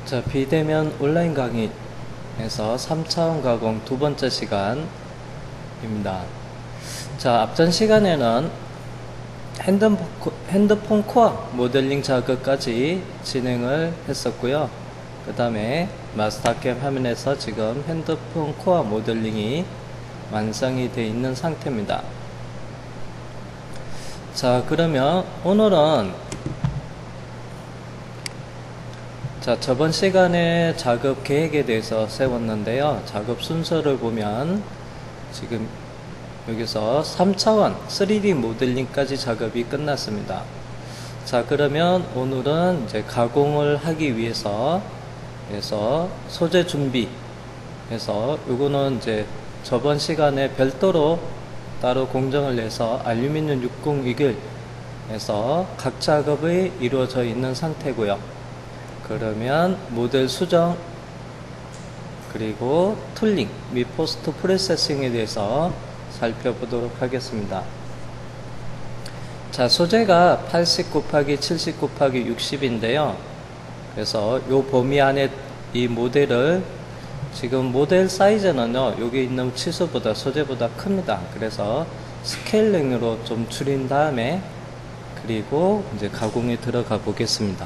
자, 비대면 온라인 강의에서 3차원 가공 두 번째 시간입니다. 자, 앞전 시간에는 핸드폰 코어 모델링 작업까지 진행을 했었고요. 그 다음에 마스터캠 화면에서 지금 핸드폰 코어 모델링이 완성이 되어 있는 상태입니다. 자, 그러면 오늘은 저번 시간에 작업 계획에 대해서 세웠는데요. 작업 순서를 보면 지금 여기서 3차원 3D 모델링까지 작업이 끝났습니다. 자, 그러면 오늘은 이제 가공을 하기 위해서 소재 준비해서 요거는 이제 저번 시간에 별도로 따로 공정을 내서 알루미늄 6021에서 각 작업이 이루어져 있는 상태고요. 그러면 모델 수정 그리고 툴링 및 포스트 프로세싱에 대해서 살펴보도록 하겠습니다. 자, 소재가 80 곱하기 70 곱하기 60인데요. 그래서 요 범위 안에 이 모델을 지금 모델 사이즈는요, 여기 있는 치수보다 소재보다 큽니다. 그래서 스케일링으로 좀 줄인 다음에 그리고 이제 가공에 들어가 보겠습니다.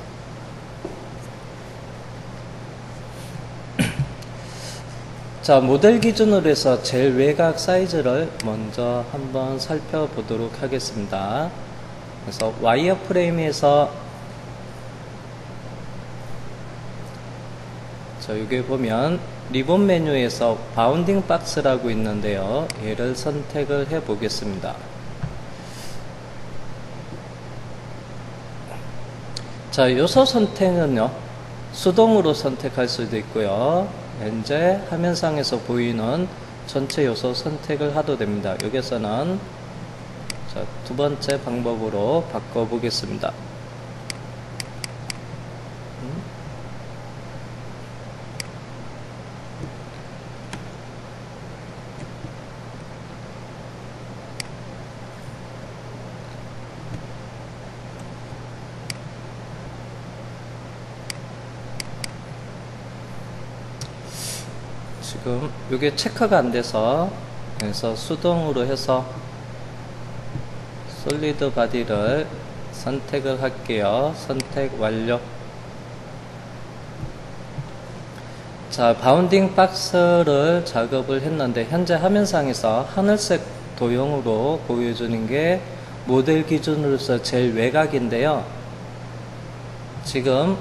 자, 모델 기준으로 해서 제일 외곽 사이즈를 먼저 한번 살펴보도록 하겠습니다. 그래서 와이어 프레임에서 여기 보면 리본 메뉴에서 바운딩 박스라고 있는데요. 얘를 선택을 해 보겠습니다. 자, 요소 선택은요, 수동으로 선택할 수도 있고요. 현재 화면상에서 보이는 전체 요소 선택을 하도 됩니다. 여기서는 자, 두 번째 방법으로 바꿔 보겠습니다. 지금 이게 체크가 안 돼서 그래서 수동으로 해서 솔리드 바디를 선택을 할게요. 선택 완료. 자, 바운딩 박스를 작업을 했는데 현재 화면상에서 하늘색 도형으로 보여주는 게 모델 기준으로서 제일 외곽인데요. 지금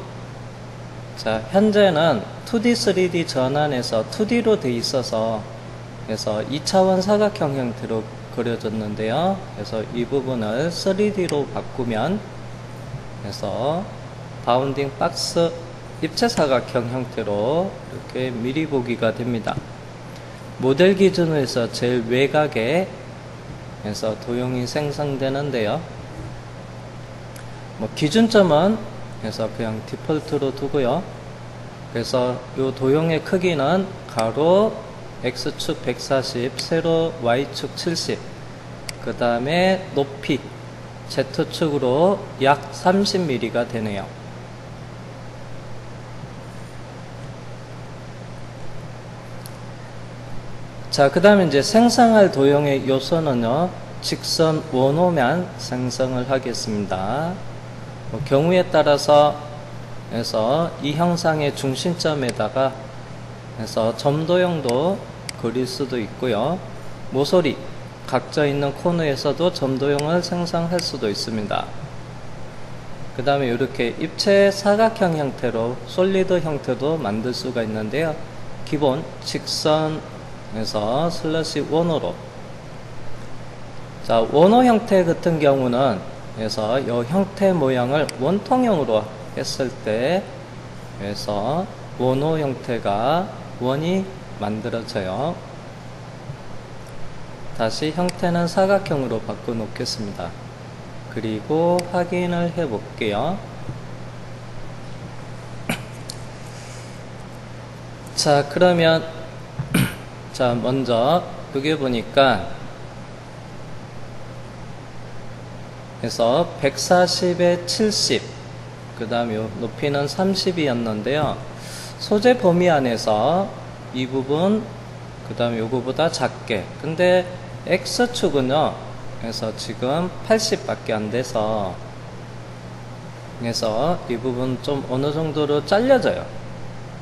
자, 현재는 2D, 3D 전환해서 2D로 되어 있어서 그래서 2차원 사각형 형태로 그려졌는데요. 그래서 이 부분을 3D로 바꾸면 그래서 바운딩 박스 입체 사각형 형태로 이렇게 미리 보기가 됩니다. 모델 기준으로 해서 제일 외곽에 그래서 도형이 생성되는데요. 뭐 기준점은 그래서 그냥 디폴트로 두고요. 그래서 이 도형의 크기는 가로 X축 140, 세로 Y축 70, 그 다음에 높이 Z축으로 약 30mm가 되네요. 자, 그 다음에 이제 생성할 도형의 요소는요, 직선 원호면 생성을 하겠습니다. 경우에 따라서 해서 이 형상의 중심점에다가 해서 점도형도 그릴 수도 있고요. 모서리 각져 있는 코너에서도 점도형을 생성할 수도 있습니다. 그 다음에 이렇게 입체 사각형 형태로 솔리드 형태도 만들 수가 있는데요. 기본 직선에서 슬러시 원호로, 자, 원호 형태 같은 경우는 그래서 이 형태 모양을 원통형으로 했을 때 그래서 원호 형태가 원이 만들어져요. 다시 형태는 사각형으로 바꿔 놓겠습니다. 그리고 확인을 해 볼게요. 자, 그러면 자, 먼저 여기 보니까 그래서 140에 70, 그 다음 요 높이는 30이었는데요. 소재 범위 안에서 이 부분, 그 다음에 요거보다 작게. 근데 X축은요, 그래서 지금 80밖에 안 돼서, 그래서 이 부분 좀 어느 정도로 잘려져요.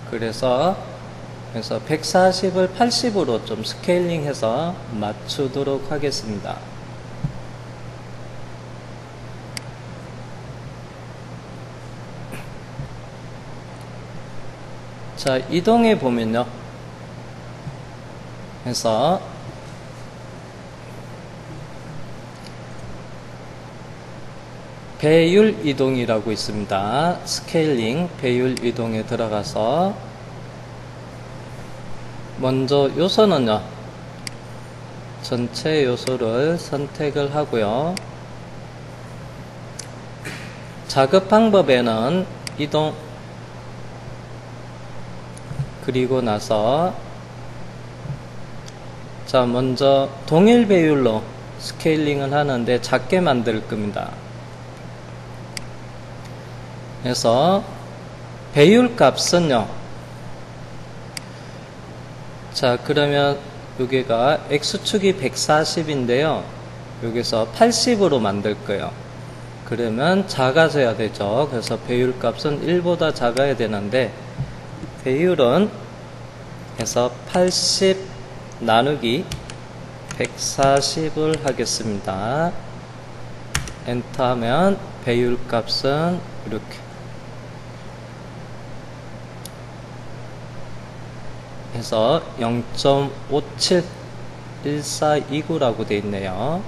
그래서 140을 80으로 좀 스케일링 해서 맞추도록 하겠습니다. 자, 이동해 보면요. 그래서 배율 이동이라고 있습니다. 스케일링 배율 이동에 들어가서 먼저 요소는요, 전체 요소를 선택을 하고요. 작업 방법에는 이동, 그리고 나서 자, 먼저 동일 배율로 스케일링을 하는데 작게 만들 겁니다. 그래서 배율 값은요, 자, 그러면 여기가 X축이 140인데요 여기서 80으로 만들 거예요. 그러면 작아져야 되죠. 그래서 배율 값은 1보다 작아야 되는데, 배율은 해서 80 나누기 140을 하겠습니다. 엔터 하면 배율 값은 이렇게 해서 0.571429라고 되어 있네요.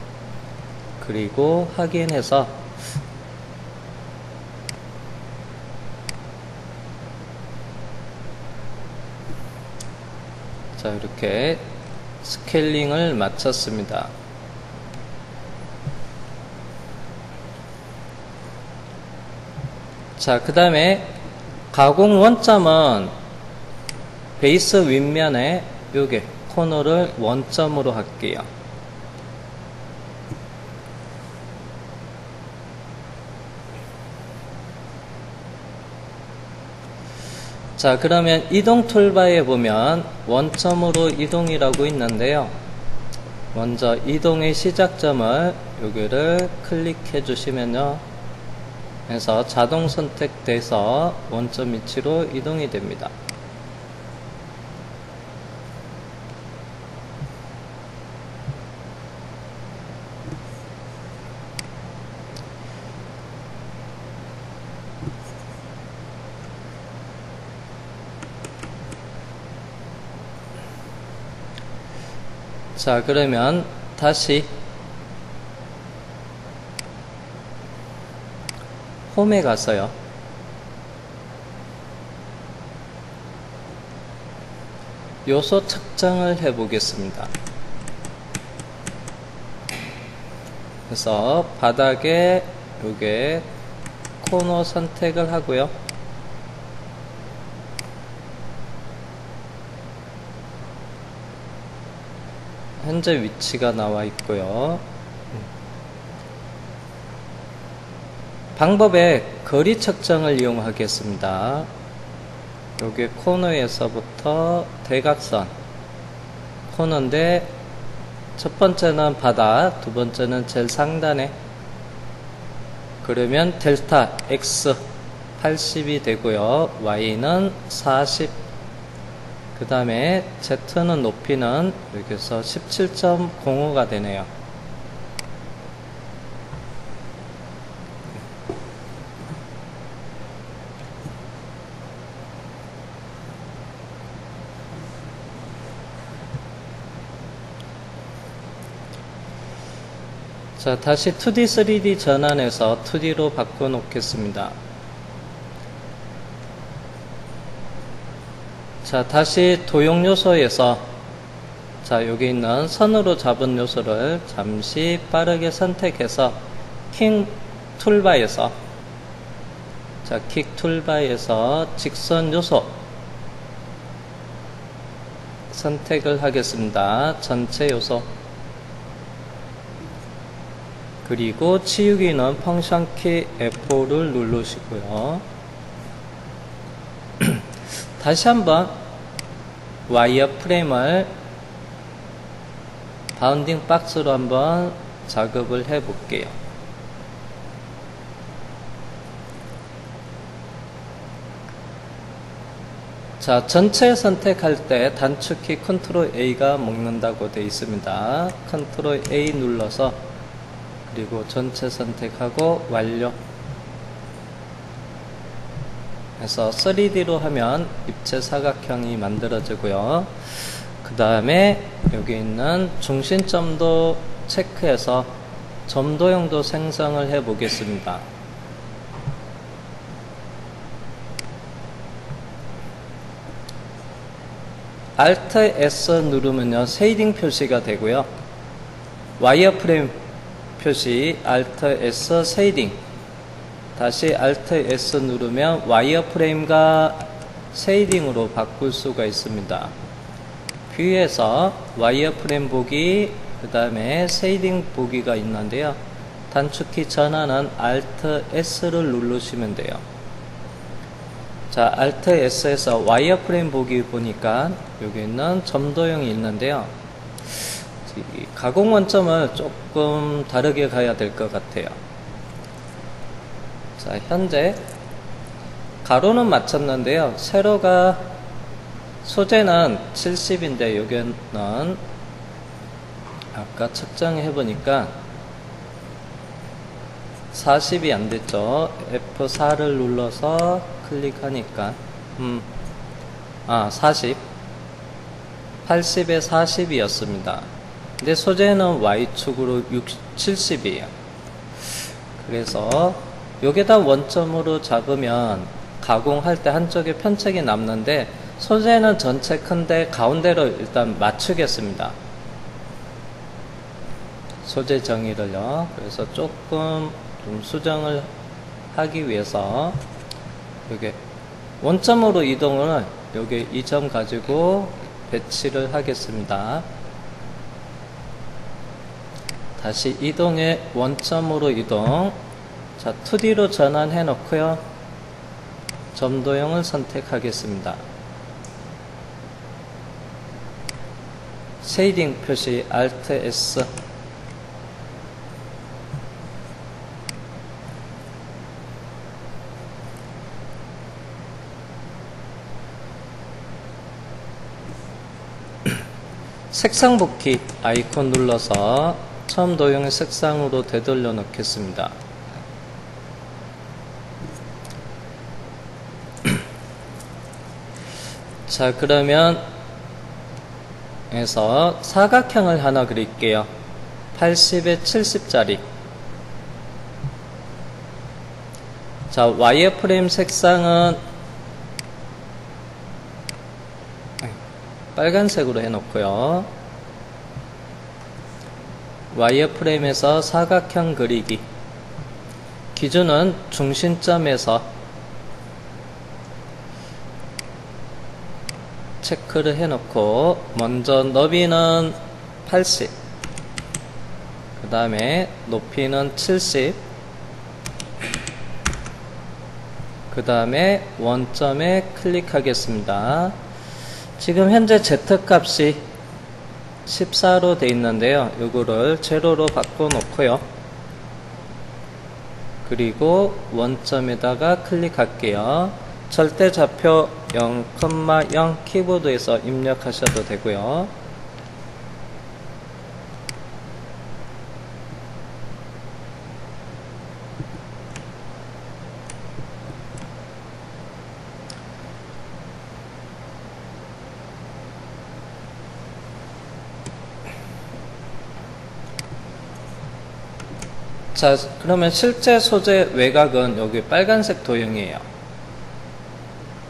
그리고 확인해서 자, 이렇게 스케일링을 마쳤습니다. 자, 그 다음에 가공 원점은 베이스 윗면에 요게 코너를 원점으로 할게요. 자, 그러면 이동 툴바에 보면 원점으로 이동이라고 있는데요. 먼저 이동의 시작점을 여기를 클릭해 주시면요. 그래서 자동 선택돼서 원점 위치로 이동이 됩니다. 자, 그러면 다시 홈에 가서요. 요소 측정을 해 보겠습니다. 그래서 바닥에 요게 코너 선택을 하고요. 현재 위치가 나와 있고요. 방법에 거리 측정을 이용하겠습니다. 여기 코너에서부터 대각선 코너인데 첫 번째는 바닥, 두 번째는 제일 상단에, 그러면 델타 X 80이 되고요. Y는 40, 그 다음에 Z는 높이는 여기서 17.05가 되네요. 자, 다시 2D, 3D 전환해서 2D로 바꿔 놓겠습니다. 자, 다시 도형 요소에서 자, 여기 있는 선으로 잡은 요소를 잠시 빠르게 선택해서 킥 툴바에서 자, 킥 툴바에서 직선 요소 선택을 하겠습니다. 전체 요소. 그리고 치우기는 펑션 키 F4를 누르시고요. 다시 한번 와이어 프레임을 바운딩 박스로 한번 작업을 해 볼게요. 자, 전체 선택할 때 단축키 컨트롤 A가 먹는다고 되어 있습니다. 컨트롤 A 눌러서 그리고 전체 선택하고 완료 해서 3D로 하면 입체 사각형이 만들어지고요. 그 다음에 여기 있는 중심점도 체크해서 점도형도 생성을 해 보겠습니다. Alt S 누르면요 쉐이딩 표시가 되고요. 와이어프레임 표시 Alt S 쉐이딩, 다시 Alt S 누르면 와이어프레임과 쉐이딩으로 바꿀 수가 있습니다. 뷰에서 와이어프레임 보기, 그 다음에 쉐이딩 보기가 있는데요. 단축키 전환은 Alt S를 누르시면 돼요. 자, Alt S에서 와이어프레임 보기 보니까 여기 있는 점도형이 있는데요. 가공 원점을 조금 다르게 가야 될 것 같아요. 자, 현재 가로는 맞췄는데요. 세로가 소재는 70인데 여기는 아까 측정해 보니까 40이 안 됐죠. F4를 눌러서 클릭하니까 40 80에 40이었습니다. 근데 소재는 Y축으로 70이에요. 그래서 여기다 원점으로 잡으면 가공할 때 한쪽에 편책이 남는데 소재는 전체 큰데 가운데로 일단 맞추겠습니다. 소재 정의를요. 그래서 조금 좀 수정을 하기 위해서 여기 원점으로 이동을 여기 이 점 가지고 배치를 하겠습니다. 다시 이동해 원점으로 이동. 자, 2D로 전환해 놓고요. 점도형을 선택하겠습니다. 쉐이딩 표시 Alt S. 색상 복귀 아이콘 눌러서 처음 도형의 색상으로 되돌려 놓겠습니다. 자, 그러면 해서 사각형을 하나 그릴게요. 80에 70짜리. 자, 와이어프레임 색상은 빨간색으로 해놓고요. 와이어프레임에서 사각형 그리기. 기준은 중심점에서 체크를 해놓고 먼저 너비는 80, 그 다음에 높이는 70, 그 다음에 원점에 클릭하겠습니다. 지금 현재 Z값이 14로 되어 있는데요. 요거를 제로로 바꿔 놓고요. 그리고 원점에다가 클릭할게요. 절대좌표 0,0 키보드에서 입력하셔도 되고요. 자, 그러면 실제 소재 외곽은 여기 빨간색 도형이에요.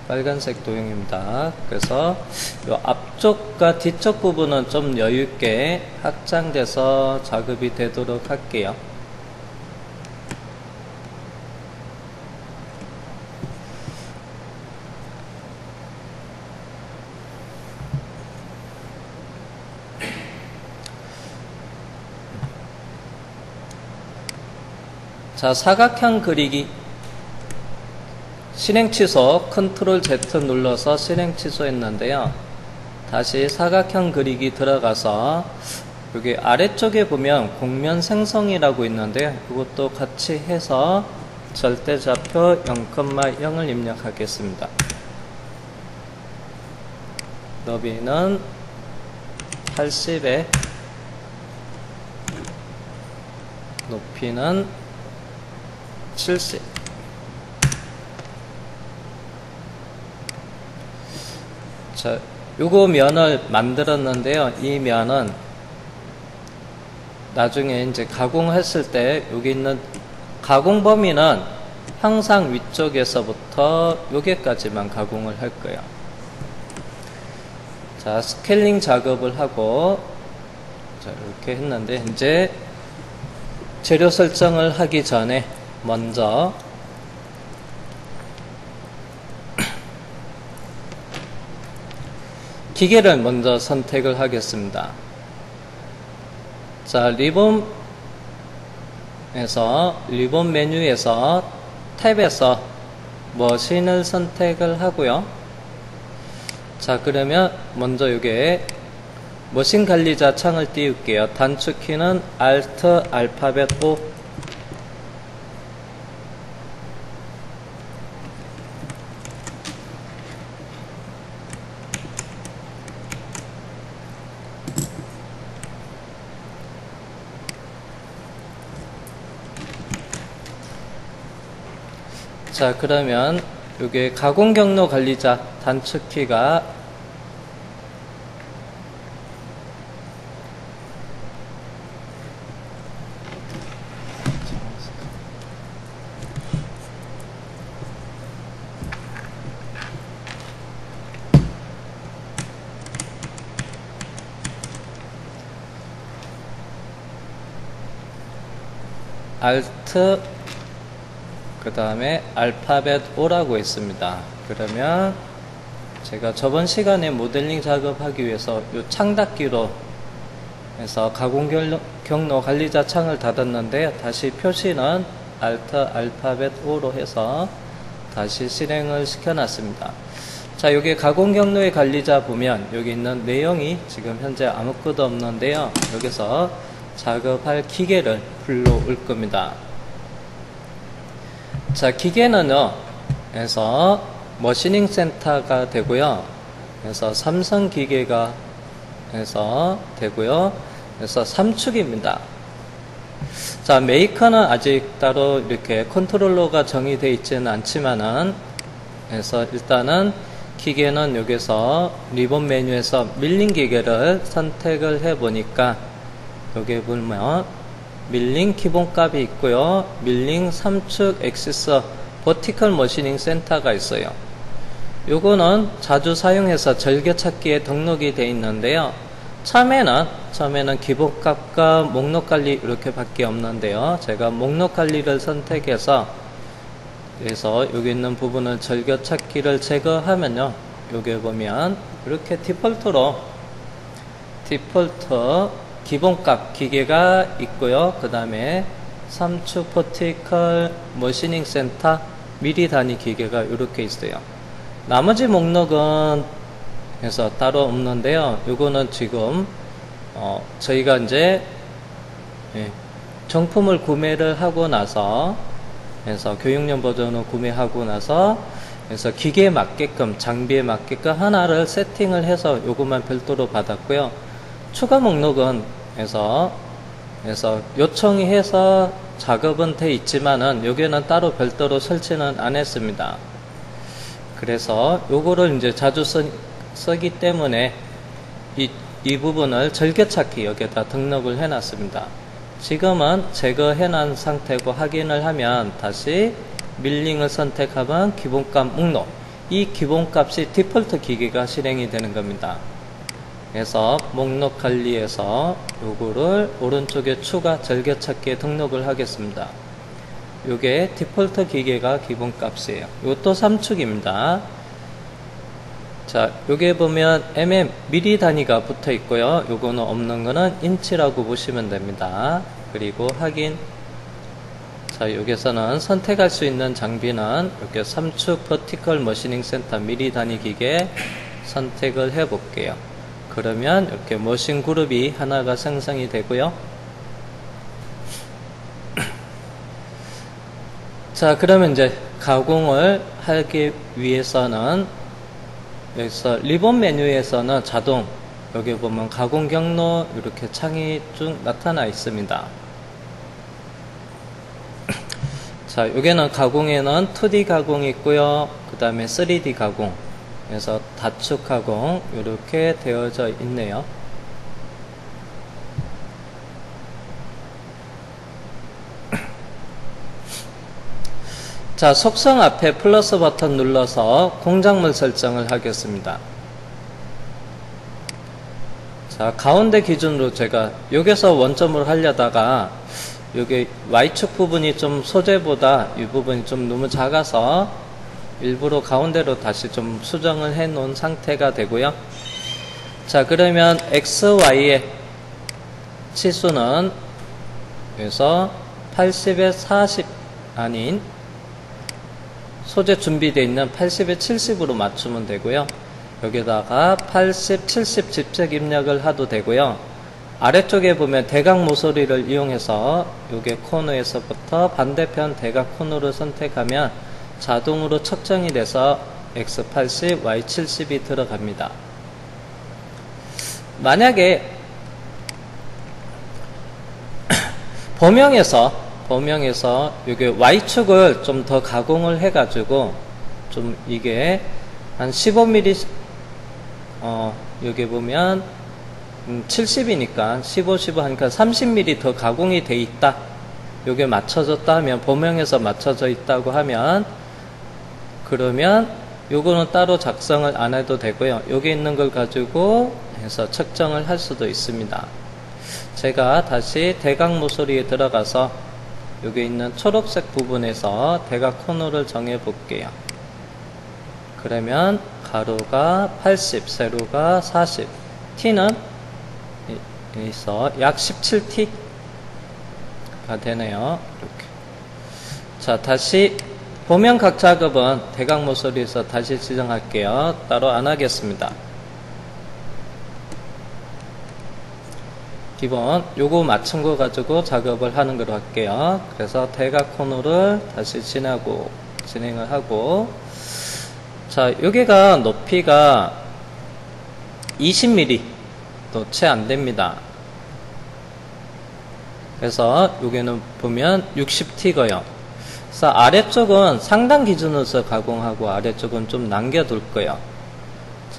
빨간색 도형입니다. 그래서 이 앞쪽과 뒤쪽 부분은 좀 여유있게 확장돼서 작업이 되도록 할게요. 자, 사각형 그리기 실행 취소 컨트롤 Z 눌러서 실행 취소했는데요. 다시 사각형 그리기 들어가서 여기 아래쪽에 보면 공면 생성이라고 있는데요. 이것도 같이 해서 절대좌표 0,0을 입력하겠습니다. 너비는 80에 높이는 70. 자, 요거 면을 만들었는데요. 이 면은 나중에 이제 가공했을 때 여기 있는 가공 범위는 항상 위쪽에서부터 여기까지만 가공을 할 거예요. 자, 스케일링 작업을 하고, 자, 이렇게 했는데, 이제 재료 설정을 하기 전에 먼저 기계를 먼저 선택을 하겠습니다. 자, 리본 메뉴에서 탭에서 머신을 선택을 하고요. 자, 그러면 먼저 이게 머신 관리자 창을 띄울게요. 단축키는 Alt 알파벳 O. 자, 그러면 요게 가공 경로 관리자 단축키가 Alt 그 다음에 알파벳 O라고 있습니다. 그러면 제가 저번 시간에 모델링 작업하기 위해서 이 창닫기로 해서 가공 경로 관리자 창을 닫았는데요. 다시 표시는 Alt 알파벳 O로 해서 다시 실행을 시켜놨습니다. 자, 여기 가공 경로의 관리자 보면 여기 있는 내용이 지금 현재 아무것도 없는데요. 여기서 작업할 기계를 불러올 겁니다. 자, 기계는요, 그래서 머시닝 센터가 되고요. 그래서 삼성 기계가 해서 되고요. 그래서 3축입니다. 자, 메이커는 아직 따로 이렇게 컨트롤러가 정의되어 있지는 않지만은, 그래서 일단은 기계는 여기서 리본 메뉴에서 밀링 기계를 선택을 해 보니까 여기 보면 밀링 기본값이 있고요. 밀링 3축 엑시스 버티컬 머시닝 센터가 있어요. 요거는 자주 사용해서 절개찾기에 등록이 되어 있는데요. 처음에는 기본값과 목록 관리 이렇게 밖에 없는데요. 제가 목록 관리를 선택해서 그래서 여기 있는 부분을 절개찾기를 제거하면요. 여기 보면 이렇게 디폴트 기본값 기계가 있고요. 그 다음에 3축 버티컬 머시닝 센터 미리 단위 기계가 이렇게 있어요. 나머지 목록은 그래서 따로 없는데요. 요거는 지금 저희가 이제 정품을 구매를 하고 나서 그래서 교육용 버전을 구매하고 나서 그래서 기계에 맞게끔 장비에 맞게끔 하나를 세팅을 해서 요것만 별도로 받았고요. 추가 목록은 그래서 요청이 해서 작업은 돼 있지만은 여기는 따로 별도로 설치는 안 했습니다. 그래서 요거를 이제 자주 쓰기 때문에 이 부분을 절개찾기 여기에다 등록을 해 놨습니다. 지금은 제거해 놓은 상태고 확인을 하면 다시 밀링을 선택하면 기본값 목록, 이 기본값이 디폴트 기계가 실행이 되는 겁니다. 그래서 목록 관리에서 요거를 오른쪽에 추가 절개찾기에 등록을 하겠습니다. 요게 디폴트 기계가 기본값이에요. 요것도 3축입니다. 자, 요게 보면 미리 단위가 붙어 있고요. 요거는 없는 거는 인치라고 보시면 됩니다. 그리고 확인. 자, 여기서는 선택할 수 있는 장비는 이렇게 3축 버티컬 머시닝 센터 미리 단위 기계 선택을 해 볼게요. 그러면 이렇게 머신 그룹이 하나가 생성이 되고요. 자, 그러면 이제 가공을 하기 위해서는 여기서 리본 메뉴에서는 자동 여기 보면 가공 경로 이렇게 창이 쭉 나타나 있습니다. 자, 여기는 가공에는 2D 가공이 있고요. 그 다음에 3D 가공, 그래서 다축 가공 이렇게 되어져 있네요. 자, 속성 앞에 플러스 버튼 눌러서 공작물 설정을 하겠습니다. 자, 가운데 기준으로 제가 여기서 원점으로 하려다가 여기 Y축 부분이 좀 소재보다 이 부분이 좀 너무 작아서 일부러 가운데로 다시 좀 수정을 해 놓은 상태가 되고요. 자, 그러면 XY의 치수는 여기서 80에 40 아닌 소재 준비되어 있는 80에 70으로 맞추면 되고요. 여기다가 80, 70 집색 입력을 해도 되고요. 아래쪽에 보면 대각 모서리를 이용해서 요게 코너에서부터 반대편 대각 코너를 선택하면 자동으로 측정이 돼서 X80, Y70이 들어갑니다. 만약에 범용에서 요게 Y축을 좀 더 가공을 해가지고 좀 이게 한 15mm 여기 보면 70이니까 15, 15 하니까 30mm 더 가공이 돼 있다. 요게 맞춰졌다 하면 범용에서 맞춰져 있다고 하면 그러면 요거는 따로 작성을 안 해도 되고요. 여기 있는 걸 가지고 해서 측정을 할 수도 있습니다. 제가 다시 대각 모서리에 들어가서 여기 있는 초록색 부분에서 대각 코너를 정해 볼게요. 그러면 가로가 80, 세로가 40, T는 여기서 약 17T가 되네요. 이렇게. 자, 다시 범용각 작업은 대각 모서리에서 다시 지정할게요. 따로 안 하겠습니다. 기본 요거 맞춘 거 가지고 작업을 하는 걸로 할게요. 그래서 대각 코너를 다시 진행을 하고, 자, 여기가 높이가 20mm 또 채 안 됩니다. 그래서 여기는 보면 60T고요. 그래서 아래쪽은 상단 기준으로서 가공하고 아래쪽은 좀 남겨둘 거예요.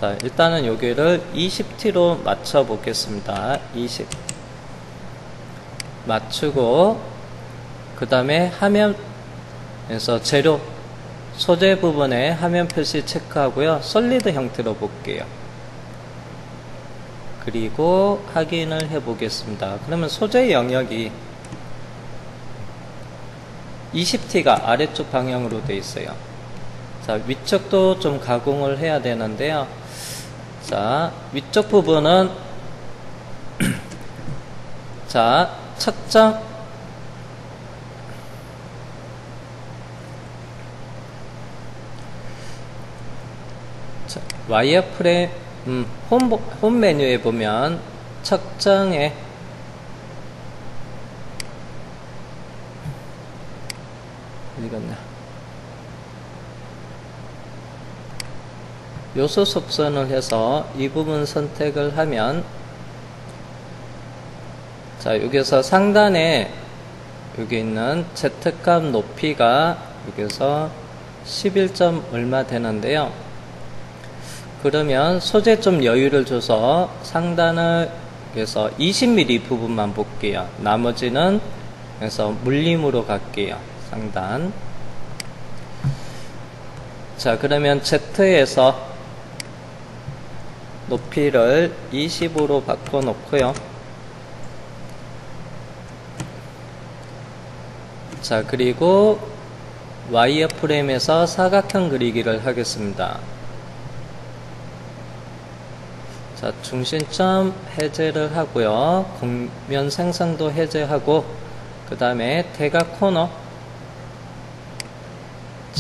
자, 일단은 여기를 20T로 맞춰 보겠습니다. 20 맞추고 그 다음에 화면에서 재료 소재 부분에 화면 표시 체크하고요. 솔리드 형태로 볼게요. 그리고 확인을 해 보겠습니다. 그러면 소재 영역이 20T가 아래쪽 방향으로 되어 있어요. 자, 위쪽도 좀 가공을 해야 되는데요. 자, 위쪽 부분은 자, 측정 자, 와이어프레임 홈 메뉴에 보면 측정에 어디갔나 요소 속선을 해서 이 부분 선택을 하면 자, 여기서 상단에 여기 있는 Z값 높이가 여기서 11점 얼마 되는데요. 그러면 소재 좀 여유를 줘서 상단을 그래서 20mm 부분만 볼게요. 나머지는 그래서 물림으로 갈게요. 상단. 자, 그러면 Z에서 높이를 25로 바꿔 놓고요. 자, 그리고 와이어프레임에서 사각형 그리기를 하겠습니다. 자, 중심점 해제를 하고요. 곡면 생성도 해제하고 그 다음에 대각 코너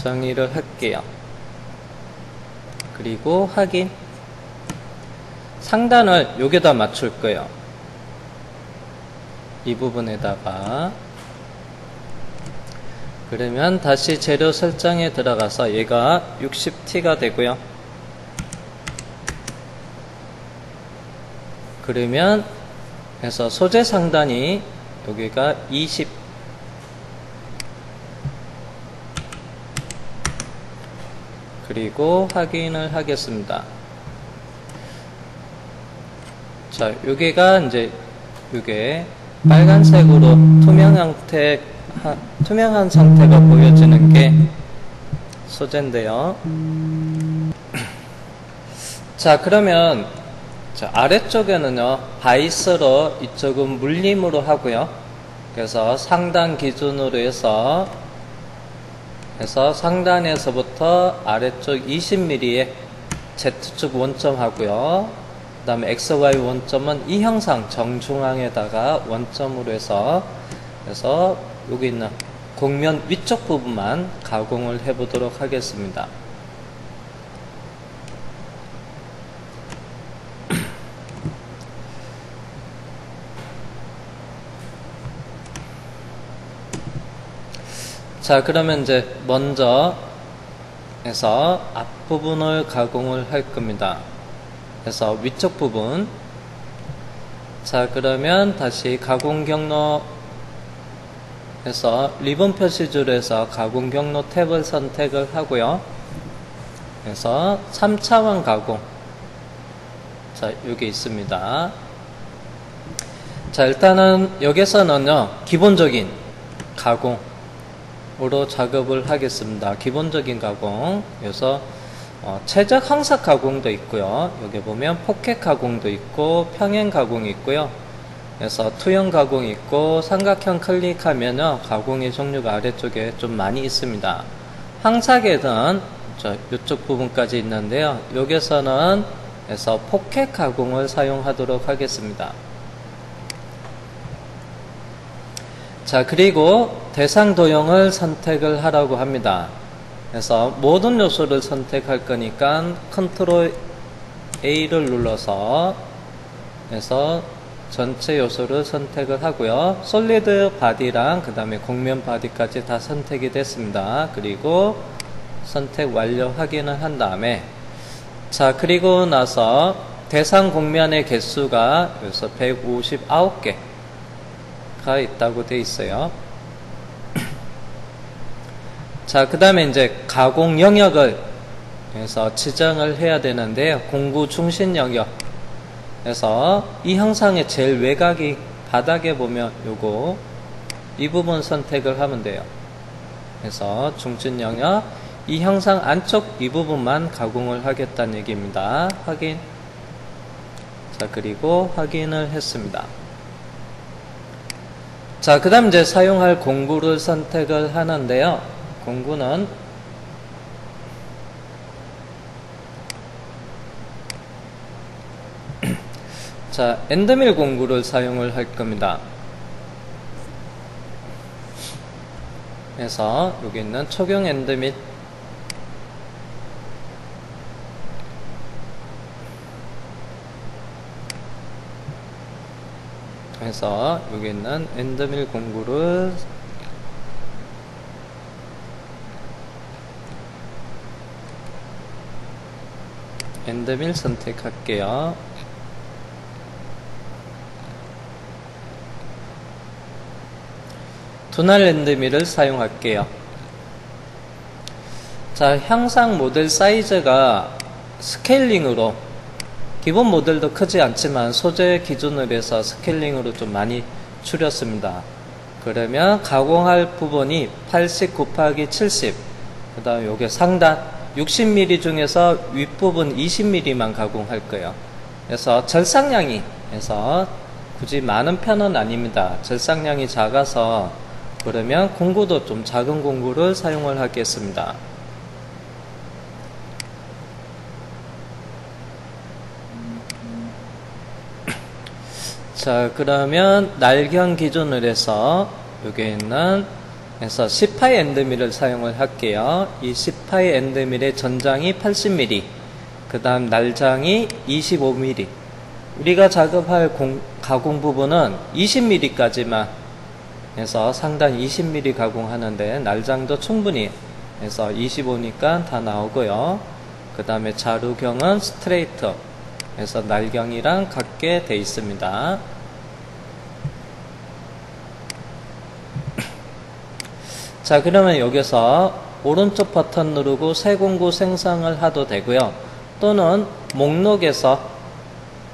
정의를 할게요. 그리고 확인. 상단을 여기다 맞출 거예요. 이 부분에다가. 그러면 다시 재료 설정에 들어가서 얘가 60T가 되고요. 그러면 해서 소재 상단이 여기가 20. 그리고 확인을 하겠습니다. 자, 여기가 이제 요게 빨간색으로 투명한 상태가 보여지는 게 소재인데요. 자, 그러면 자, 아래쪽에는요, 바이스로 이쪽은 물림으로 하고요. 그래서 상단 기준으로 해서 상단에서부터 아래쪽 20mm에 Z축 원점 하고요. 그 다음에 XY 원점은 이 형상 정중앙에다가 원점으로 해서 그래서 여기 있는 곡면 위쪽 부분만 가공을 해 보도록 하겠습니다. 자, 그러면 이제 먼저 해서 앞부분을 가공을 할 겁니다. 그래서 위쪽 부분. 자, 그러면 다시 가공 경로 해서 리본 표시줄로 해서 가공 경로 탭을 선택을 하고요. 그래서 3차원 가공. 자, 여기 있습니다. 자, 일단은 여기서는요, 기본적인 가공으로 작업을 하겠습니다. 기본적인 가공. 그래서 최적 항삭 가공도 있고요. 여기 보면 포켓 가공도 있고 평행 가공이 있고요. 그래서 투영 가공이 있고 삼각형 클릭하면요, 가공의 종류가 아래쪽에 좀 많이 있습니다. 항삭에는 이쪽 부분까지 있는데요. 여기서는 그래서 포켓 가공을 사용하도록 하겠습니다. 자, 그리고 대상 도형을 선택을 하라고 합니다. 그래서 모든 요소를 선택할 거니까 컨트롤 A를 눌러서 그래서 전체 요소를 선택을 하고요. 솔리드 바디랑 그 다음에 곡면 바디까지 다 선택이 됐습니다. 그리고 선택 완료 확인을 한 다음에 자, 그리고 나서 대상 곡면의 개수가 여기서 159개가 있다고 되어 있어요. 자, 그 다음에 이제 가공 영역을 그래서 지정을 해야 되는데요. 공구 중심 영역. 그래서 이 형상의 제일 외곽이 바닥에 보면 요거 이 부분 선택을 하면 돼요. 그래서 중심 영역 이 형상 안쪽 이 부분만 가공을 하겠다는 얘기입니다. 확인. 자, 그리고 확인을 했습니다. 자, 그 다음 이제 사용할 공구를 선택을 하는데요. 공구는 자, 엔드밀 공구를 사용을 할 겁니다. 그래서 여기 있는 초경 엔드밀 그래서 여기 있는 엔드밀 공구를 엔드밀 선택할게요. 분할 엔드밀을 사용할게요. 자, 형상 모델 사이즈가 스케일링으로 기본 모델도 크지 않지만 소재 기준으로 해서 스케일링으로 좀 많이 줄였습니다. 그러면 가공할 부분이 80 곱하기 70, 그 다음 요게 상단 60mm 중에서 윗부분 20mm만 가공할 거예요. 그래서 절삭량이 그래서 굳이 많은 편은 아닙니다. 절삭량이 작아서 그러면 공구도 좀 작은 공구를 사용을 하겠습니다. 자, 그러면 날경 기준으로 해서 여기 있는 그래서 10파이 엔드밀을 사용을 할게요. 이 10파이 엔드밀의 전장이 80mm, 그 다음 날장이 25mm. 우리가 작업할 가공 부분은 20mm까지만 해서 상단 20mm 가공하는데 날장도 충분히 해서 25니까 다 나오고요. 그 다음에 자루경은 스트레이트 해서 날경이랑 같게 돼 있습니다. 자, 그러면 여기서 오른쪽 버튼 누르고 새 공구 생성을 해도 되고요. 또는 목록에서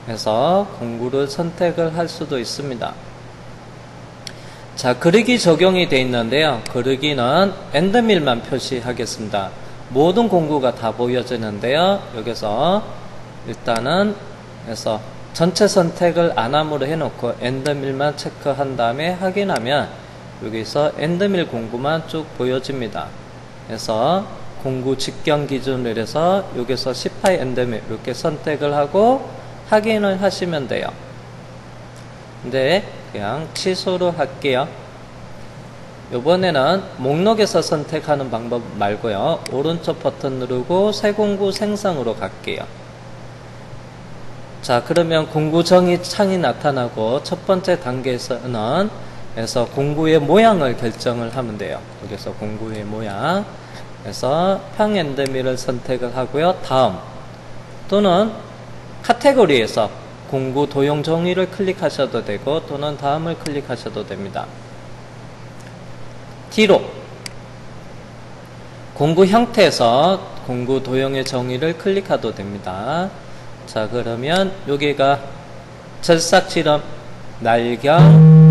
해서 공구를 선택을 할 수도 있습니다. 자, 그리기 적용이 되어 있는데요. 그리기는 엔드밀만 표시하겠습니다. 모든 공구가 다 보여지는데요. 여기서 일단은 해서 전체 선택을 안함으로 해놓고 엔드밀만 체크한 다음에 확인하면 여기서 엔드밀 공구만 쭉 보여집니다. 그래서 공구 직경 기준으로 해서 여기서 10파이 엔드밀 이렇게 선택을 하고 확인을 하시면 돼요. 근데 그냥 취소를 할게요. 이번에는 목록에서 선택하는 방법 말고요. 오른쪽 버튼 누르고 새 공구 생성으로 갈게요. 자, 그러면 공구 정의 창이 나타나고 첫 번째 단계에서는 그래서 공구의 모양을 결정을 하면 돼요. 여기서 공구의 모양 그래서 평 엔드밀을 선택을 하고요. 다음 또는 카테고리에서 공구 도형 정의를 클릭하셔도 되고 또는 다음을 클릭하셔도 됩니다. 뒤로 공구 형태에서 공구 도형의 정의를 클릭해도 됩니다. 자, 그러면 여기가 절삭지름 날경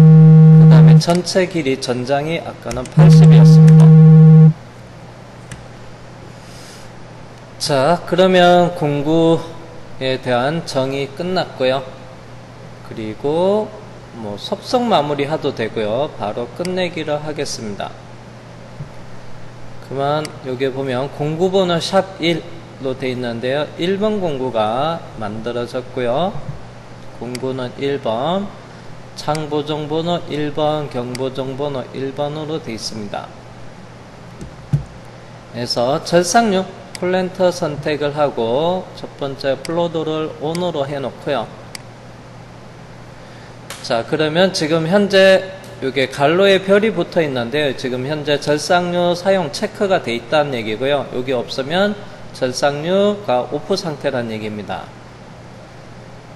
그 다음에 전체 길이 전장이 아까는 80이었습니다. 자, 그러면 공구에 대한 정의 끝났고요. 그리고 뭐 속성 마무리 해도 되고요. 바로 끝내기를 하겠습니다. 그러면 여기 보면 공구번호 샵 1로 되어 있는데요. 1번 공구가 만들어졌고요. 공구는 1번, 창보정번호 1번, 경보정번호 1번으로 되어 있습니다. 그래서 절삭류 콜렌터 선택을 하고 첫 번째 플로도를 ON으로 해놓고요. 자, 그러면 지금 현재 이게 갈로에 별이 붙어 있는데요. 지금 현재 절삭류 사용 체크가 돼 있다는 얘기고요. 여기 없으면 절삭류가 오프 상태라는 얘기입니다.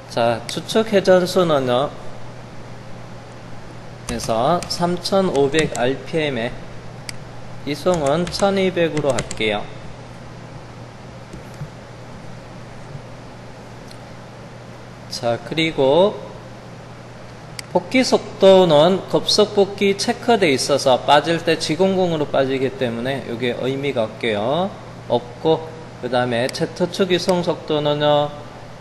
자, 추측 회전수는요. 그래서 3500rpm에 이송은 1200으로 할게요. 자, 그리고 복귀 속도는 급속 복귀 체크되어 있어서 빠질 때 G00으로 빠지기 때문에 이게 의미가 없고 그 다음에 Z축 이송 속도는요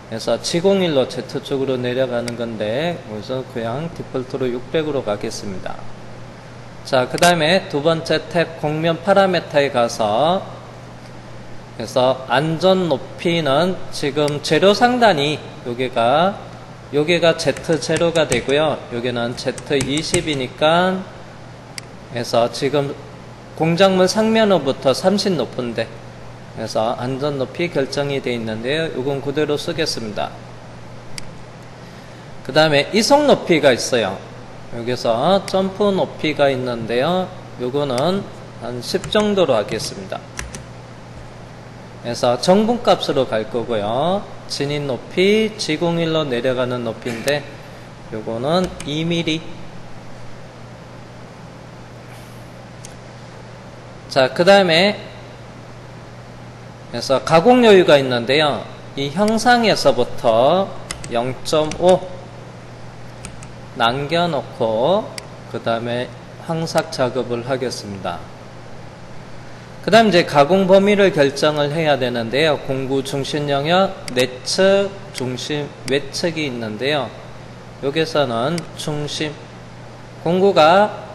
그래서 G01로 Z축으로 내려가는 건데 그래서 그냥 디폴트로 600으로 가겠습니다. 자, 그 다음에 두 번째 탭 공면 파라메터에 가서 그래서 안전 높이는 지금 재료 상단이 여기가 Z0가 되고요. 여기는 Z20이니까 그래서 지금 공작물 상면으로부터 30 높은데 그래서 안전 높이 결정이 되어 있는데요. 이건 그대로 쓰겠습니다. 그 다음에 이송 높이가 있어요. 여기서 점프 높이가 있는데요. 요거는 한 10 정도로 하겠습니다. 그래서 정분값으로 갈 거고요. 진입 높이 G01로 내려가는 높이인데 요거는 2mm. 자, 그 다음에 그래서 가공 여유가 있는데요. 이 형상에서부터 0.5 남겨놓고 그 다음에 황삭 작업을 하겠습니다. 그 다음 이제 가공 범위를 결정을 해야 되는데요. 공구 중심 영역, 내측, 중심, 외측이 있는데요. 여기서는 중심, 공구가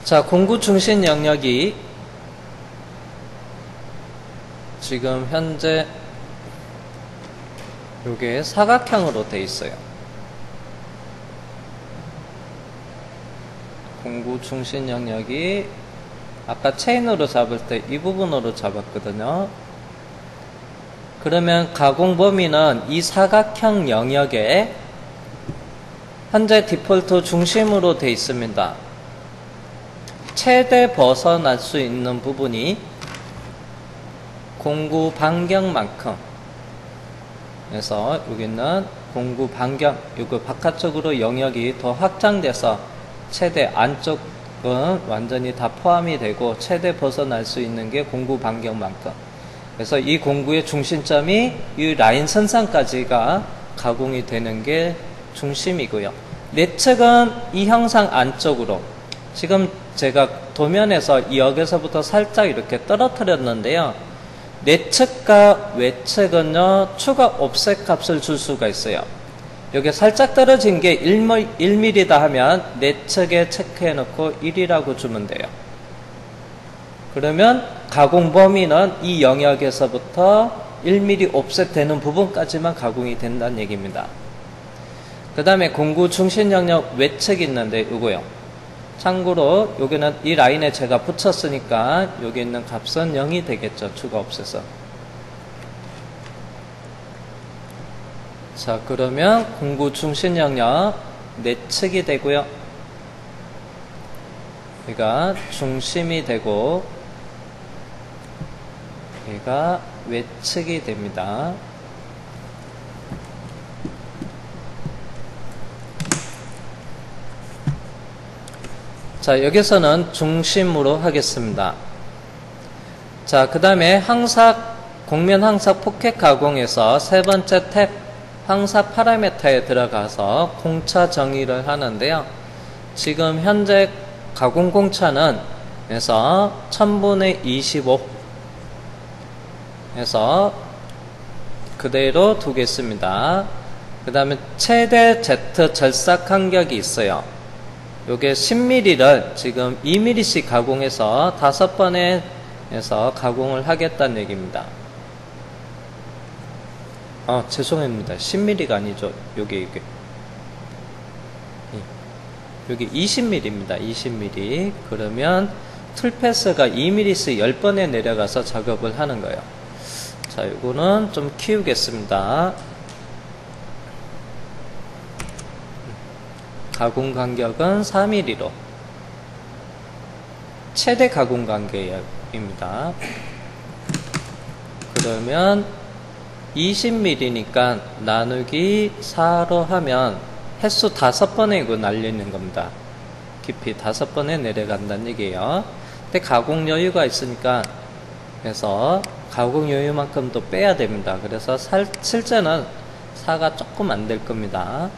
자, 공구 중심 영역이 지금 현재 요게 사각형으로 돼 있어요. 공구 중심 영역이 아까 체인으로 잡을 때 이 부분으로 잡았거든요. 그러면 가공 범위는 이 사각형 영역에 현재 디폴트 중심으로 돼 있습니다. 최대 벗어날 수 있는 부분이 공구 반경만큼, 그래서 여기는 공구 반경, 이거 바깥쪽으로 영역이 더 확장돼서 최대 안쪽은 완전히 다 포함이 되고 최대 벗어날 수 있는 게 공구 반경만큼. 그래서 이 공구의 중심점이 이 라인 선상까지가 가공이 되는 게 중심이고요. 내측은 이 형상 안쪽으로, 지금 제가 도면에서 이 역에서부터 살짝 이렇게 떨어뜨렸는데요. 내측과 외측은요, 추가 옵셋 값을 줄 수가 있어요. 여기 살짝 떨어진 게 1mm다 하면 내측에 체크해 놓고 1이라고 주면 돼요. 그러면 가공 범위는 이 영역에서부터 1mm 옵셋 되는 부분까지만 가공이 된다는 얘기입니다. 그 다음에 공구 중심 영역 외측이 있는데 이거요. 참고로 여기는 이 라인에 제가 붙였으니까 여기 있는 값은 0이 되겠죠. 추가 옵셋은. 자, 그러면 공구 중심 영역 내측이 되고요. 얘가 중심이 되고 얘가 외측이 됩니다. 자, 여기서는 중심으로 하겠습니다. 자, 그 다음에 곡면 항삭 포켓 가공에서 세 번째 탭 항삭 파라미터에 들어가서 공차 정의를 하는데요. 지금 현재 가공 공차는 그래서 1000분의 25 해서 그대로 두겠습니다. 그 다음에 최대 Z 절삭 간격이 있어요. 요게 10mm를 지금 2mm씩 가공해서 5번에 해서 가공을 하겠다는 얘기입니다. 죄송합니다. 10mm가 아니죠. 요게. 여기 20mm입니다. 20mm. 그러면 툴패스가 2mm씩 10번에 내려가서 작업을 하는 거예요. 자, 요거는 좀 키우겠습니다. 가공 간격은 4mm로. 최대 가공 간격입니다. 그러면 20mm니까 나누기 4로 하면 횟수 5번에 이거 날리는 겁니다. 깊이 5번에 내려간다는 얘기예요. 근데 가공 여유가 있으니까 그래서 가공 여유만큼 또 빼야 됩니다. 그래서 실제는 4가 조금 안 될 겁니다.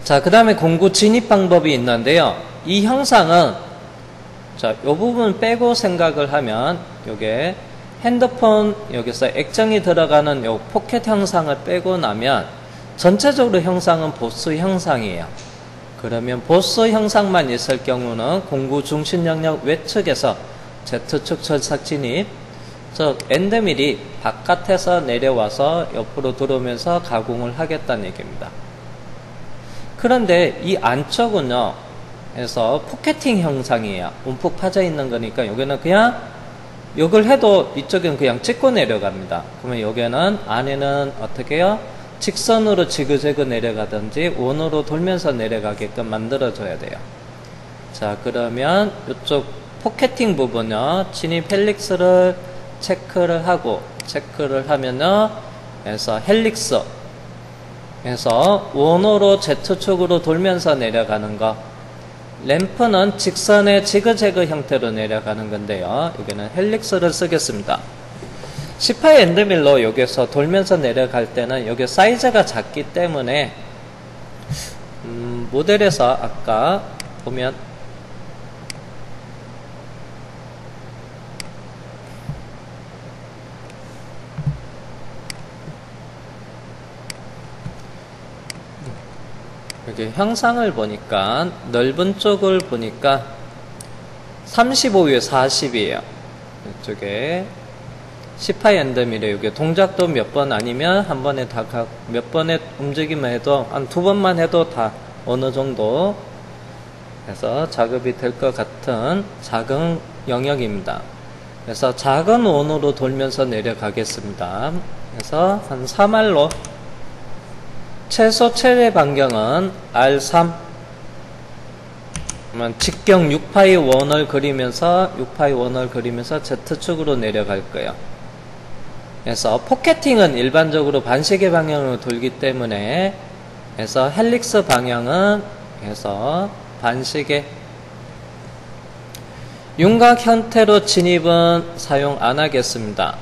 자, 그 다음에 공구 진입 방법이 있는데요. 이 형상은 자, 요 부분 빼고 생각을 하면 요게 핸드폰 여기서 액정이 들어가는 요 포켓 형상을 빼고 나면 전체적으로 형상은 보스 형상이에요. 그러면 보스 형상만 있을 경우는 공구 중심 영역 외측에서 Z축 절삭 진입, 즉 엔드밀이 바깥에서 내려와서 옆으로 들어오면서 가공을 하겠다는 얘기입니다. 그런데 이 안쪽은요, 그래서 포켓팅 형상이에요. 움푹 파져 있는 거니까 여기는 그냥 이걸 해도 이쪽은 그냥 찍고 내려갑니다. 그러면 여기는 안에는 어떻게 해요? 직선으로 지그재그 내려가든지 원으로 돌면서 내려가게끔 만들어줘야 돼요. 자, 그러면 이쪽 포켓팅 부분요, 진입 헬릭스를 체크를 하면요, 그래서 헬릭스, 그래서 원으로 Z축으로 돌면서 내려가는 거, 램프는 직선의 지그재그 형태로 내려가는 건데요. 여기는 헬릭스를 쓰겠습니다. 18 엔드밀로 여기서 돌면서 내려갈 때는 여기 사이즈가 작기 때문에 모델에서 아까 보면 여기 여기 형상을 보니까 넓은 쪽을 보니까 35에 40이에요. 이쪽에 10파이 엔드밀에 여기 동작도 몇 번 아니면 한 번에 다 몇 번의 움직임만 해도 한 두 번만 해도 다 어느 정도 해서 작업이 될 것 같은 작은 영역입니다. 그래서 작은 원으로 돌면서 내려가겠습니다. 그래서 한 3R로 최소 최대 반경은 R3 직경 6파이 원을 그리면서 Z축으로 내려갈 거예요. 그래서 포켓팅은 일반적으로 반시계 방향으로 돌기 때문에 그래서 헬릭스 방향은 해서 반시계 윤곽 형태로 진입은 사용 안 하겠습니다.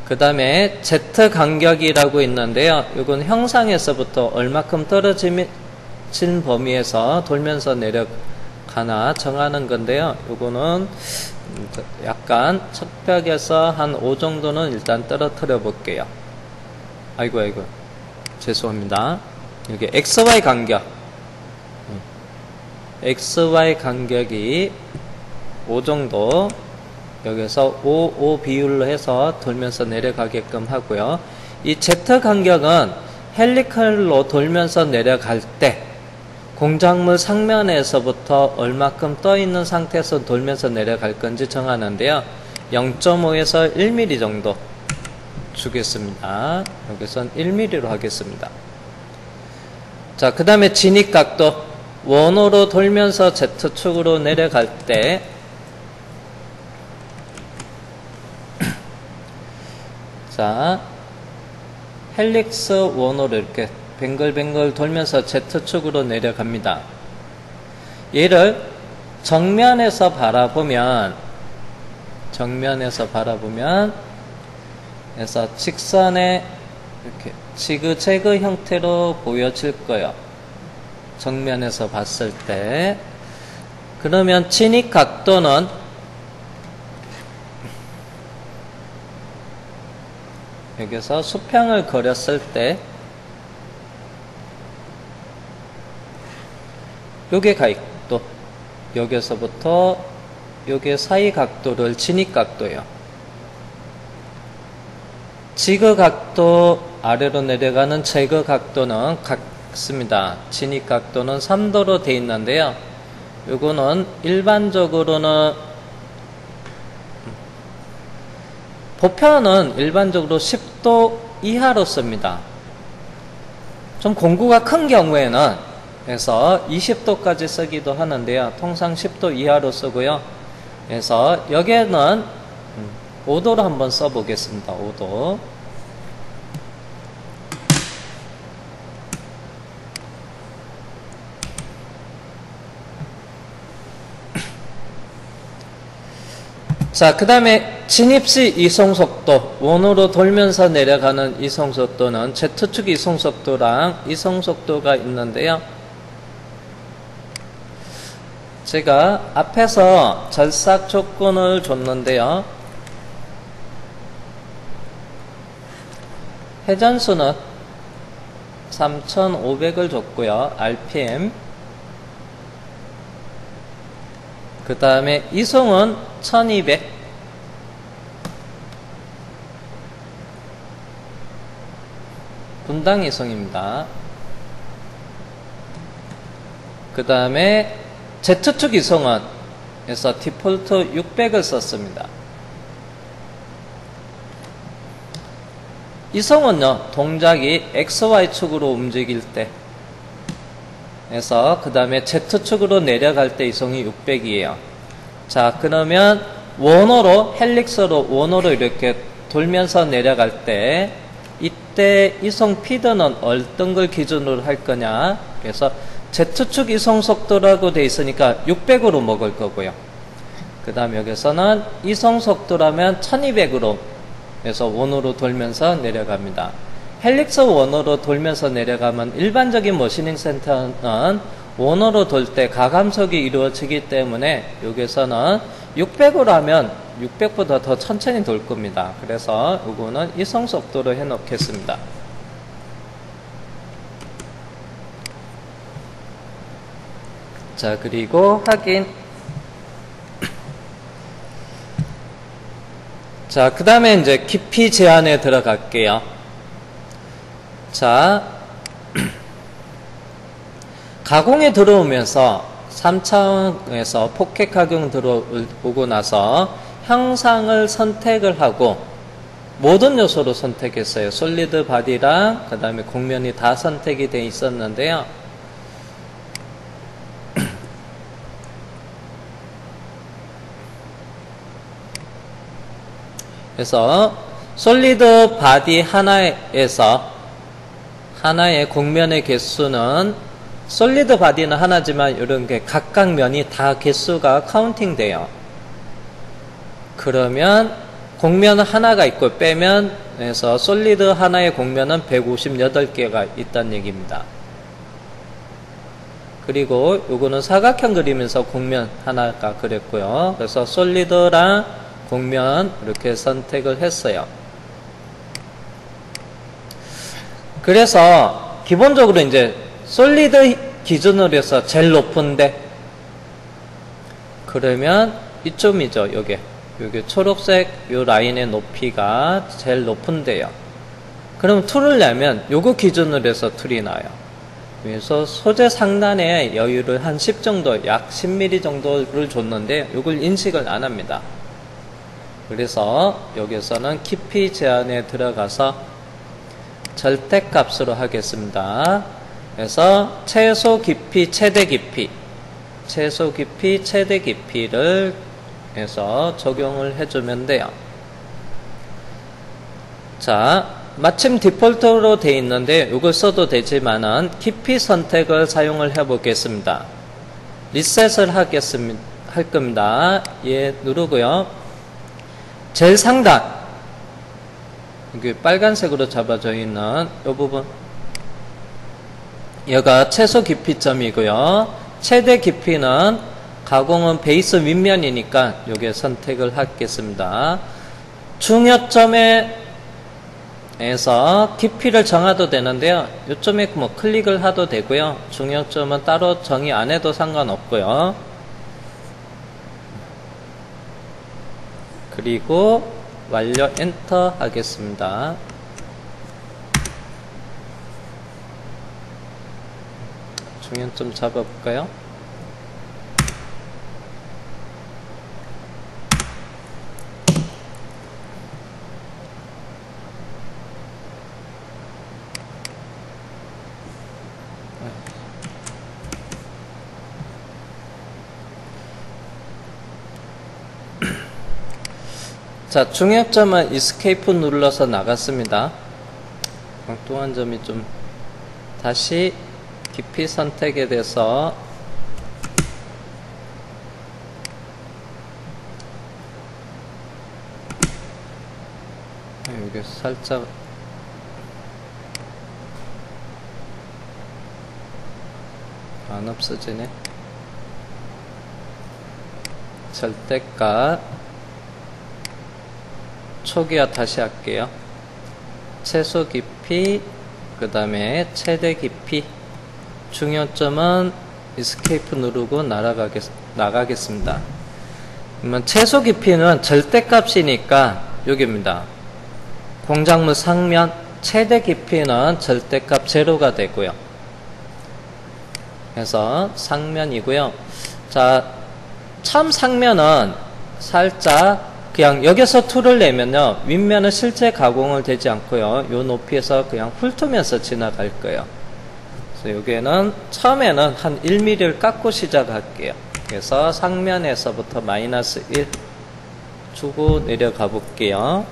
그 다음에 Z 간격이라고 있는데요. 이건 형상에서부터 얼마큼 떨어진 범위에서 돌면서 내려가나 정하는 건데요. 이거는 약간 척벽에서 한 5 정도는 일단 떨어뜨려 볼게요. 아이고 죄송합니다. 여기 XY 간격 XY 간격이 5 정도 여기서 5 비율로 해서 돌면서 내려가게끔 하고요. 이 Z 간격은 헬리컬로 돌면서 내려갈 때 공작물 상면에서부터 얼마큼 떠 있는 상태에서 돌면서 내려갈 건지 정하는데요. 0.5에서 1mm 정도 주겠습니다. 여기선 1mm로 하겠습니다. 자, 그 다음에 진입각도 원호로 돌면서 Z축으로 내려갈 때 자, 헬릭스 원호로 이렇게 뱅글뱅글 돌면서 Z축으로 내려갑니다. 얘를 정면에서 바라보면 그래서 직선의 이렇게 지그재그 형태로 보여질 거예요. 정면에서 봤을 때. 그러면 진입 각도는 여기서 수평을 그렸을 때 요게 각도, 여기서부터 요게 사이 각도를 진입 각도예요. 지그 각도, 아래로 내려가는 제그 각도는 같습니다. 진입 각도는 3도로 되어 있는데요. 요거는 일반적으로는 보편은 일반적으로 10도 이하로 씁니다. 좀 공구가 큰 경우에는 그래서 20도까지 쓰기도 하는데요. 통상 10도 이하로 쓰고요. 그래서 여기에는 5도로 한번 써보겠습니다. 5도. 자, 그 다음에 진입시 이송속도, 원으로 돌면서 내려가는 이송속도는 Z축 이송속도랑 이송속도가 있는데요. 제가 앞에서 절삭 조건을 줬는데요. 회전수는 3,500을 줬고요. RPM. 그 다음에 이송은 1200. 분당 이송입니다. 그 다음에 Z축 이송은 그래서 디폴트 600을 썼습니다. 이송은요, 동작이 XY축으로 움직일 때 그래서 그 다음에 Z축으로 내려갈 때 이송이 600이에요. 자, 그러면 원호로 헬릭스로 원호로 이렇게 돌면서 내려갈 때 이때 이송 피드는 어떤 걸 기준으로 할 거냐. 그래서 Z축 이송 속도라고 돼 있으니까 600으로 먹을 거고요. 그 다음 여기서는 이송 속도라면 1200으로 그래서 원호로 돌면서 내려갑니다. 헬릭스 원호로 돌면서 내려가면 일반적인 머시닝 센터는 원호로 돌 때 가감속이 이루어지기 때문에 여기서는 600으로 하면 600보다 더 천천히 돌 겁니다. 그래서 이거는 이송 속도로 해 놓겠습니다. 자, 그리고 확인. 자, 그 다음에 이제 깊이 제한에 들어갈게요. 자, 가공에 들어오면서 3차원에서 포켓 가공 들어오고 나서 형상을 선택을 하고 모든 요소로 선택했어요. 솔리드 바디랑 그 다음에 곡면이 다 선택이 돼 있었는데요. 그래서 솔리드 바디 하나에서 하나의 곡면의 개수는 솔리드 바디는 하나지만 이런 게 각각 면이 다 개수가 카운팅 돼요. 그러면 곡면 하나가 있고 빼면 해서 솔리드 하나의 곡면은 158개가 있다는 얘기입니다. 그리고 요거는 사각형 그리면서 곡면 하나가 그랬고요. 그래서 솔리드랑 곡면 이렇게 선택을 했어요. 그래서 기본적으로 이제 솔리드 기준으로 해서 제일 높은데 그러면 이쯤이죠. 요게 초록색 요 라인의 높이가 제일 높은데요. 그럼 툴을 내면 요거 기준으로 해서 툴이 나요. 그래서 소재 상단에 여유를 한 10 정도, 약 10mm 정도를 줬는데 요걸 인식을 안 합니다. 그래서 여기서는 깊이 제한에 들어가서 절대값으로 하겠습니다. 그래서 최소 깊이, 최대 깊이, 최소 깊이, 최대 깊이를 해서 적용을 해주면 돼요. 자, 마침 디폴트로 되어 있는데 이걸 써도 되지만은 깊이 선택을 사용을 해 보겠습니다. 리셋을 할 겁니다. 예, 누르고요. 제일 상단, 여기 빨간색으로 잡아져 있는 이 부분, 여기가 최소 깊이점이고요. 최대 깊이는 가공은 베이스 윗면이니까 여기에 선택을 하겠습니다. 중요점에서 깊이를 정해도 되는데요. 이점에 뭐 클릭을 해도 되고요. 중요점은 따로 정의 안 해도 상관없고요. 그리고 완료 엔터 하겠습니다. 중요점 잡아볼까요? 자, 중요점은 이스케이프 눌러서 나갔습니다. 엉뚱한 점이 좀 다시 깊이 선택에 대해서 여기 살짝 안 없어지네. 절대값 초기화 다시 할게요. 최소 깊이, 그 다음에 최대 깊이. 중요점은 이스케이프 누르고 나가겠습니다. 그러면 최소 깊이는 절대값이니까 여기입니다. 공작물 상면. 최대 깊이는 절대값 제로가 되고요. 그래서 상면이고요. 자, 처음 상면은 살짝 그냥 여기서 툴을 내면요, 윗면은 실제 가공을 되지 않고요, 요 높이에서 그냥 훑으면서 지나갈 거예요. 그래서 여기에는 처음에는 한 1mm를 깎고 시작할게요. 그래서 상면에서부터 마이너스 1 주고 내려가 볼게요.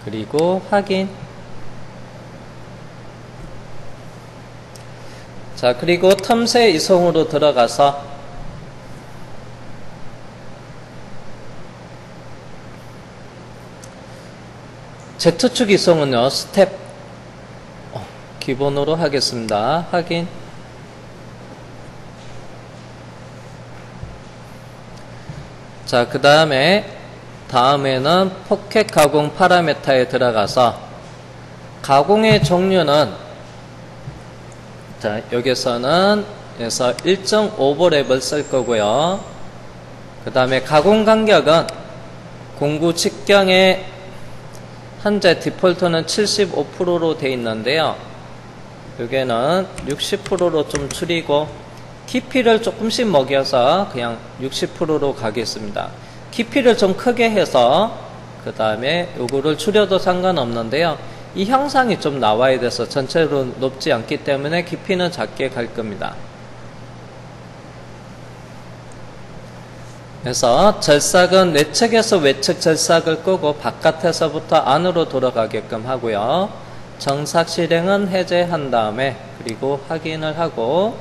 그리고 확인. 자, 그리고 틈새 이송으로 들어가서 Z축 이송은요, 스텝 기본으로 하겠습니다. 확인. 자, 그 다음에는 포켓 가공 파라메타에 들어가서 가공의 종류는, 자, 여기서는 그래서 1.5V랩을 쓸 거고요. 그 다음에 가공 간격은 공구 직경에 현재 디폴트는 75%로 되어 있는데요. 여기는 60%로 좀 줄이고 깊이를 조금씩 먹여서 그냥 60%로 가겠습니다. 깊이를 좀 크게 해서 그 다음에 요거를 줄여도 상관없는데요. 이 형상이 좀 나와야 돼서 전체로 높지 않기 때문에 깊이는 작게 갈 겁니다. 그래서 절삭은 내측에서 외측 절삭을 끄고 바깥에서부터 안으로 돌아가게끔 하고요. 정삭 실행은 해제한 다음에 그리고 확인을 하고,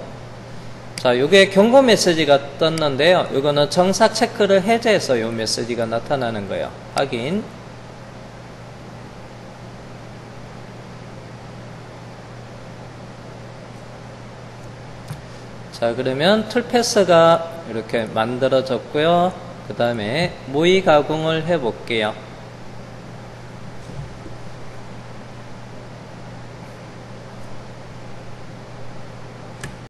자, 요게 경고 메시지가 떴는데요. 요거는 정삭 체크를 해제해서 요 메시지가 나타나는 거예요. 확인. 자, 그러면 툴패스가 이렇게 만들어졌고요. 그 다음에 모의 가공을 해 볼게요.